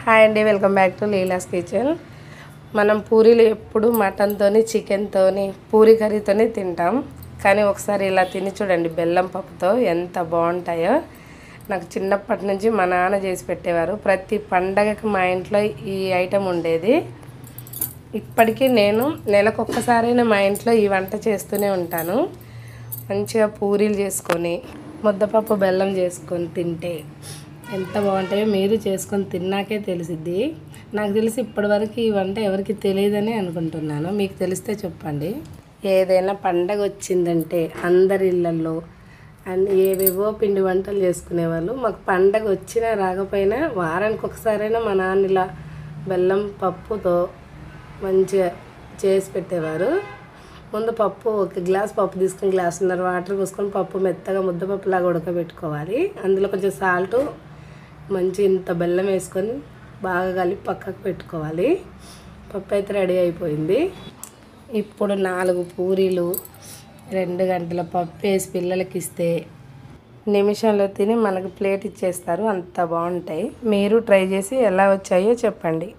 Hi అండి, welcome back to Leela's kitchen. మనం పూరీలు ఎప్పుడు మటన్తోని చికెన్తోని పూరీ కర్రీతోనే తింటాం. కానీ ఒకసారి ఇలా తిని చూడండి, బెల్లం పప్పుతో ఎంత బాగుంటాయో. నాకు చిన్నప్పటి నుంచి మా నాన్న చేసి పెట్టేవారు. ప్రతి పండగకి మా ఇంట్లో ఈ ఐటెం ఉండేది. ఇప్పటికీ నేను నెలకొక్కసారైనా మా ఇంట్లో ఈ వంట చేస్తూనే ఉంటాను. మంచిగా పూరీలు చేసుకొని ముద్దపప్పు బెల్లం చేసుకొని తింటే ఎంత బాగుంటాయో మీరు చేసుకొని తిన్నాకే తెలిసిద్ది. నాకు తెలిసి ఇప్పటివరకు ఈ వంట ఎవరికి తెలియదని అనుకుంటున్నాను. మీకు తెలిస్తే చెప్పండి. ఏదైనా పండగ వచ్చిందంటే అందరి ఇళ్ళల్లో ఏవేవో పిండి వంటలు చేసుకునేవాళ్ళు. మాకు పండగ వచ్చినా రాకపోయినా వారానికి ఒకసారైనా మా నాన్న ఇలా బెల్లం పప్పుతో మంచిగా చేసి పెట్టేవారు. ముందు పప్పు ఒక గ్లాస్ పప్పు తీసుకొని గ్లాసున్నర వాటర్ పోసుకొని పప్పు మెత్తగా ముద్దపప్పులాగా ఉడకబెట్టుకోవాలి. అందులో కొంచెం సాల్టు మంచి ఇంత బెల్లం వేసుకొని బాగా కలిపి పక్కకు పెట్టుకోవాలి. పప్పు అయితే రెడీ అయిపోయింది. ఇప్పుడు 4 పూరీలు 2 గంటల పప్పు వేసి పిల్లలకి ఇస్తే నిమిషంలో తిని మనకు ప్లేట్ ఇచ్చేస్తారు. అంత బాగుంటాయి. మీరు ట్రై చేసి ఎలా వచ్చాయో చెప్పండి.